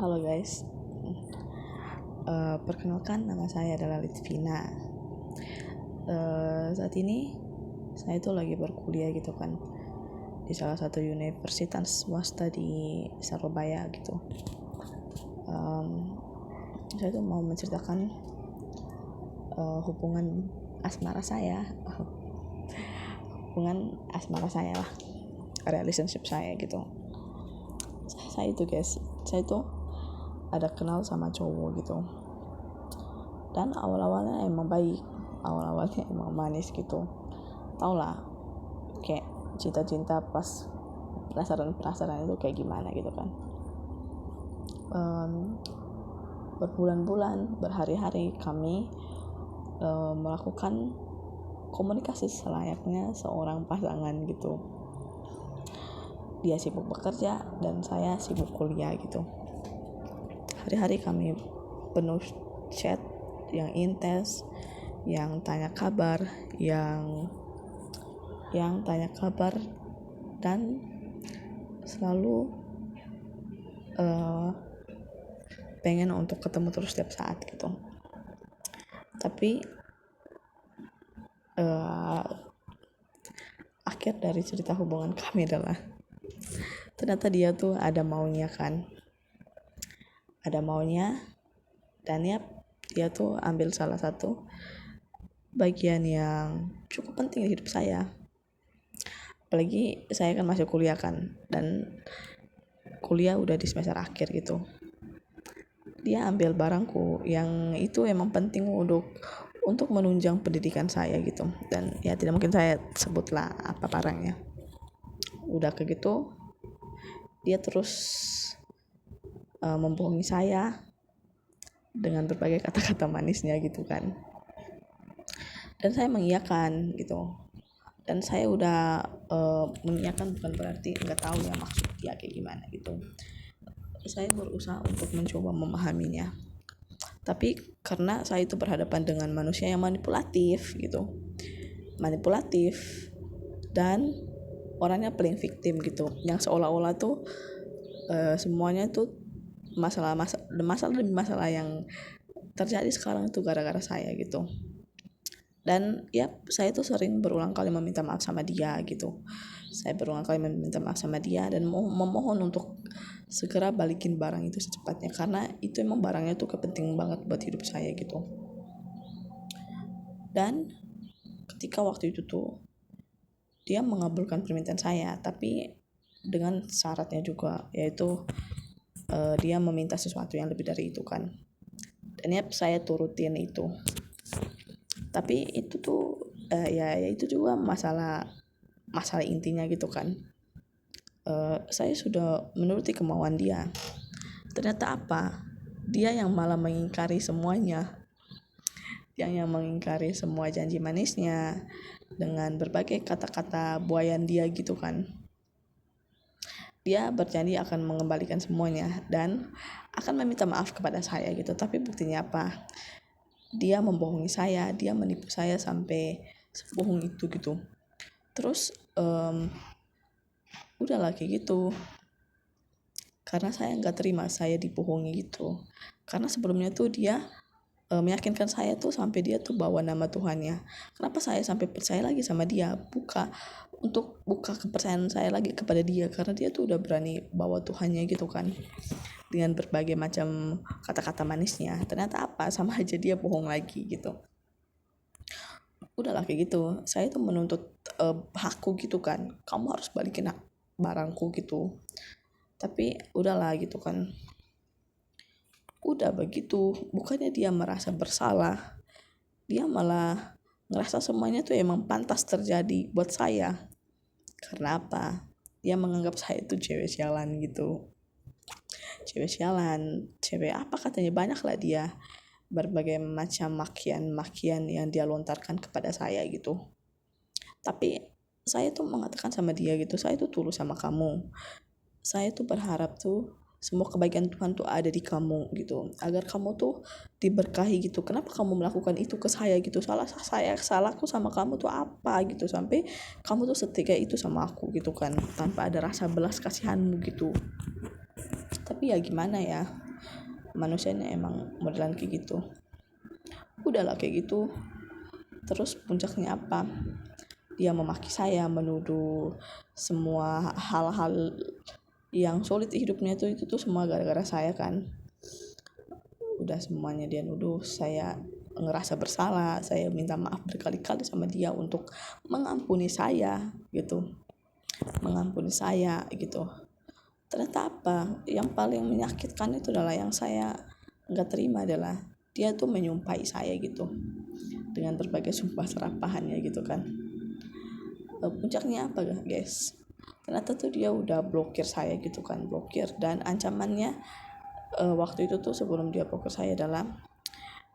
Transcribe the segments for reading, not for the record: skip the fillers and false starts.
Halo guys, perkenalkan nama saya adalah Litvina. Saat ini saya itu lagi berkuliah gitu kan di salah satu universitas swasta di Surabaya gitu. Saya tuh mau menceritakan hubungan asmara saya lah, relationship saya gitu. Saya itu ada kenal sama cowok gitu, dan awalnya emang baik, awalnya emang manis gitu, tau lah kayak cinta pas penasaran itu kayak gimana gitu kan. Berbulan-bulan, berhari-hari kami melakukan komunikasi selayaknya seorang pasangan gitu. Dia sibuk bekerja dan saya sibuk kuliah gitu. Hari-hari kami penuh chat yang intens, yang tanya kabar, dan selalu pengen untuk ketemu terus setiap saat gitu. Tapi akhir dari cerita hubungan kami adalah ternyata dia tuh ada maunya dan ya dia tuh ambil salah satu bagian yang cukup penting di hidup saya. Apalagi saya kan masih kuliah kan, dan kuliah udah di semester akhir gitu. Dia ambil barangku yang itu emang penting untuk menunjang pendidikan saya gitu. Dan ya tidak mungkin saya sebutlah apa barangnya. Udah kayak gitu, dia terus membohongi saya dengan berbagai kata-kata manisnya gitu kan. Dan saya mengiyakan gitu. Dan saya udah mengiyakan bukan berarti nggak tahu ya maksud dia kayak gimana gitu. Saya berusaha untuk mencoba memahaminya. Tapi karena saya itu berhadapan dengan manusia yang manipulatif dan orangnya paling victim gitu, yang seolah-olah tuh semuanya tuh masalah yang terjadi sekarang itu gara-gara saya gitu. Dan ya saya tuh sering berulang kali meminta maaf sama dia gitu. Dan memohon untuk segera balikin barang itu secepatnya, karena itu emang barangnya tuh kepenting banget buat hidup saya gitu. Dan ketika waktu itu tuh dia mengabulkan permintaan saya, tapi dengan syaratnya juga, yaitu dia meminta sesuatu yang lebih dari itu kan. Dan ya saya turutin itu. Tapi itu tuh ya itu juga masalah intinya gitu kan. Saya sudah menuruti kemauan dia. Ternyata apa? Dia yang malah mengingkari semuanya. Yang mengingkari semua janji manisnya dengan berbagai kata-kata buayan dia gitu kan. Dia berjanji akan mengembalikan semuanya dan akan meminta maaf kepada saya gitu. Tapi buktinya apa? Dia membohongi saya, dia menipu saya sampai sebohong itu gitu. Terus udahlah kayak gitu. Karena saya nggak terima saya dibohongi gitu. Karena sebelumnya tuh dia meyakinkan saya tuh sampai dia tuh bawa nama Tuhannya. Kenapa saya sampai percaya lagi sama dia? Buka kepercayaan saya lagi kepada dia, karena dia tuh udah berani bawa Tuhannya gitu kan, dengan berbagai macam kata-kata manisnya. Ternyata apa? Sama aja dia bohong lagi gitu. Udahlah kayak gitu. Saya tuh menuntut hakku gitu kan. Kamu harus balikin barangku gitu. Tapi udahlah gitu kan. Udah begitu, bukannya dia merasa bersalah, dia malah ngerasa semuanya tuh emang pantas terjadi buat saya. Karena apa? Dia menganggap saya tuh cewek sialan gitu. Cewek apa katanya, banyak lah dia berbagai macam makian yang dia lontarkan kepada saya gitu. Tapi saya tuh mengatakan sama dia gitu, saya tuh tulus sama kamu. Saya tuh berharap tuh semua kebaikan Tuhan tuh ada di kamu gitu, agar kamu tuh diberkahi gitu. Kenapa kamu melakukan itu ke saya gitu? Salahku sama kamu tuh apa gitu, sampai kamu tuh setia itu sama aku gitu kan, tanpa ada rasa belas kasihanmu gitu. Tapi ya gimana ya, manusianya emang modelan kayak gitu. Udahlah kayak gitu. Terus puncaknya apa? Dia memaki saya, menuduh semua hal-hal yang sulit di hidupnya itu tuh semua gara-gara saya kan. Udah semuanya dia nuduh, saya ngerasa bersalah, saya minta maaf berkali-kali sama dia untuk mengampuni saya gitu. Mengampuni saya gitu. Ternyata apa? Yang paling menyakitkan itu adalah yang saya nggak terima adalah dia tuh menyumpahi saya gitu dengan berbagai sumpah serapahannya gitu kan. Puncaknya apa guys? Ternyata tuh dia udah blokir saya gitu kan, blokir. Dan ancamannya waktu itu tuh sebelum dia blokir saya adalah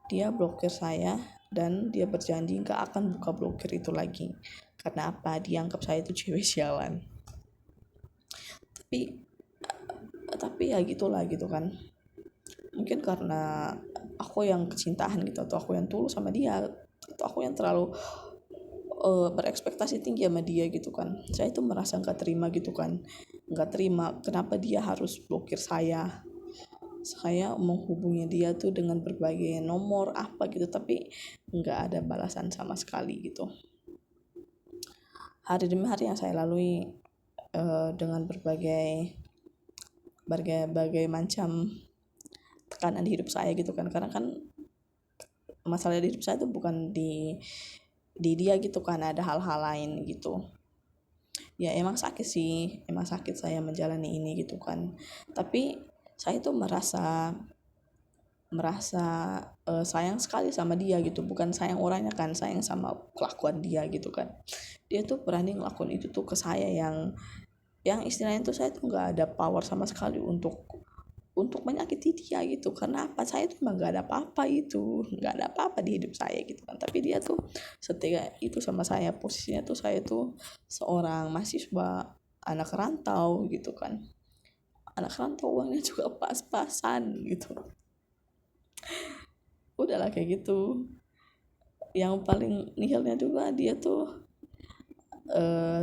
dia blokir saya dan dia berjanji gak akan buka blokir itu lagi. Karena apa? Dia anggap saya itu cewek sialan. Tapi ya gitulah gitu kan. Mungkin karena aku yang kecintaan gitu, atau aku yang tulus sama dia, atau aku yang terlalu berekspektasi tinggi sama dia gitu kan. Saya itu merasa nggak terima gitu kan, nggak terima kenapa dia harus blokir saya menghubungi dia tuh dengan berbagai nomor apa gitu, tapi nggak ada balasan sama sekali gitu. Hari demi hari yang saya lalui dengan berbagai macam tekanan di hidup saya gitu kan, karena kan masalah di hidup saya itu bukan di dia gitu kan, ada hal-hal lain gitu. Ya emang sakit saya menjalani ini gitu kan, tapi saya tuh merasa sayang sekali sama dia gitu, bukan sayang orangnya kan, sayang sama kelakuan dia gitu kan. Dia tuh berani ngelakuin itu tuh ke saya yang istilahnya tuh saya tuh nggak ada power sama sekali untuk menyakiti dia gitu. Karena apa? Saya tuh emang nggak ada apa-apa di hidup saya gitu kan, tapi dia tuh setia itu sama saya. Posisinya tuh saya tuh seorang mahasiswa, anak rantau gitu kan, anak rantau uangnya juga pas-pasan gitu. Udahlah kayak gitu. Yang paling nihilnya juga dia tuh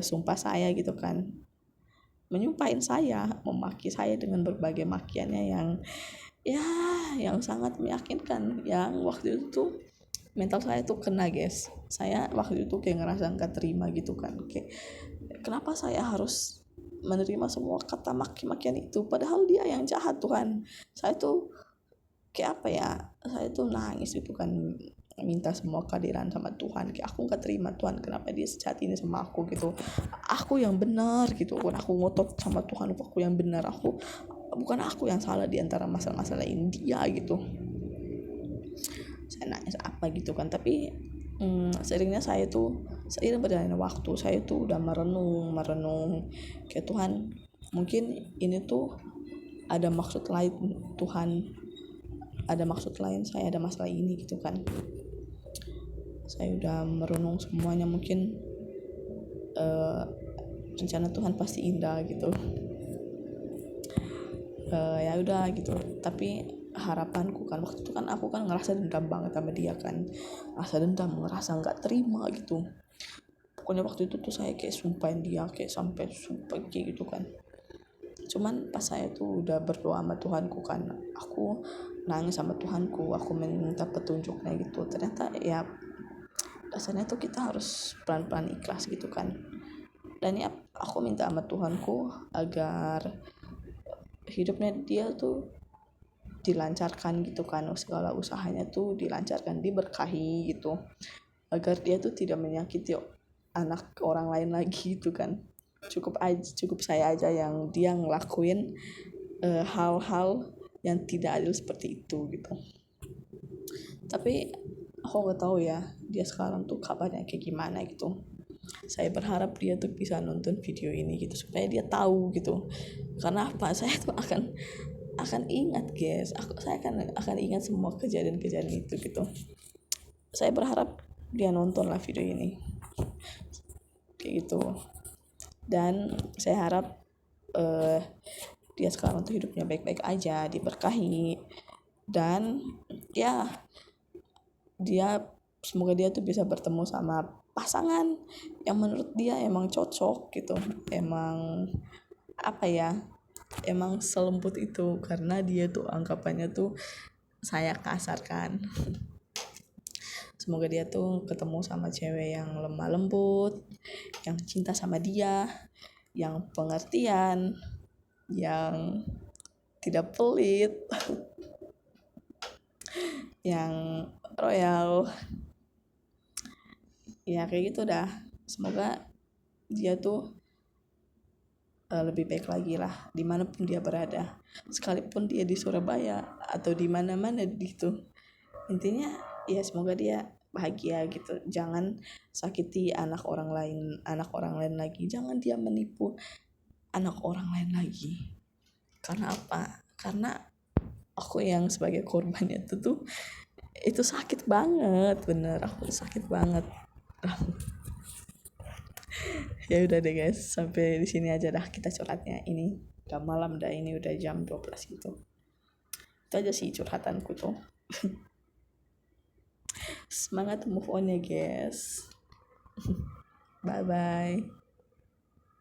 sumpah saya gitu kan, menyumpahin saya, memaki saya dengan berbagai makiannya yang sangat meyakinkan. Yang waktu itu tuh mental saya tuh kena guys. Saya waktu itu kayak ngerasa gak terima gitu kan, kayak kenapa saya harus menerima semua kata maki-makian itu, padahal dia yang jahat Tuhan. Saya tuh kayak apa ya, saya tuh nangis gitu kan, minta semua kehadiran sama Tuhan. Kayak aku gak terima Tuhan, kenapa dia sejahat ini sama aku gitu. Aku yang benar gitu kan, aku ngotot sama Tuhan, aku yang benar, bukan aku yang salah di antara masalah-masalah ini, dia gitu. Saya nangis apa gitu kan. Tapi seiring berjalannya waktu, saya tuh udah merenung kayak Tuhan, mungkin ini tuh ada maksud lain Tuhan, ada maksud lain saya ada masalah ini gitu kan. Saya udah merenung semuanya, mungkin rencana Tuhan pasti indah gitu. Ya udah gitu. Tapi harapanku kan waktu itu kan aku kan ngerasa dendam banget sama dia kan, ngerasa nggak terima gitu. Pokoknya waktu itu tuh saya kayak sumpahin dia, kayak sampai sumpah kayak gitu kan. Cuman pas saya tuh udah berdoa sama Tuhanku kan, aku nangis sama Tuhanku, aku minta petunjuknya gitu. Ternyata ya dasarnya tuh kita harus pelan-pelan ikhlas gitu kan. Dan ya aku minta sama Tuhanku agar hidupnya dia tuh dilancarkan gitu kan, segala usahanya tuh dilancarkan, diberkahi gitu, agar dia tuh tidak menyakiti anak orang lain lagi gitu kan. Cukup saya aja yang dia ngelakuin hal-hal yang tidak adil seperti itu gitu. Tapi aku gak tahu ya dia sekarang tuh kabarnya kayak gimana gitu. Saya berharap dia tuh bisa nonton video ini gitu supaya dia tahu gitu. Karena apa? Saya tuh akan ingat guys. Saya akan ingat semua kejadian-kejadian itu gitu. Saya berharap dia nonton lah video ini kayak gitu. Dan saya harap dia sekarang tuh hidupnya baik-baik aja, diberkahi, dan ya semoga dia tuh bisa bertemu sama pasangan yang menurut dia emang cocok gitu, emang apa ya, emang selembut itu, karena dia tuh anggapannya tuh saya kasar kan. Semoga dia tuh ketemu sama cewek yang lemah lembut, yang cinta sama dia, yang pengertian, yang tidak pelit, yang royal. Ya kayak gitu dah. Semoga dia tuh lebih baik lagi lah dimanapun dia berada, sekalipun dia di Surabaya atau di mana-mana gitu. Intinya ya semoga dia bahagia gitu, jangan sakiti anak orang lain lagi, jangan dia menipu anak orang lain lagi. Karena apa? Karena aku yang sebagai korbannya itu sakit banget, bener, aku sakit banget. Ya udah deh guys, sampai di sini aja dah kita curhatnya. Ini udah malam dah, ini udah jam 12 gitu. Itu aja sih curhatanku tuh. Semangat move on ya guys. Bye bye.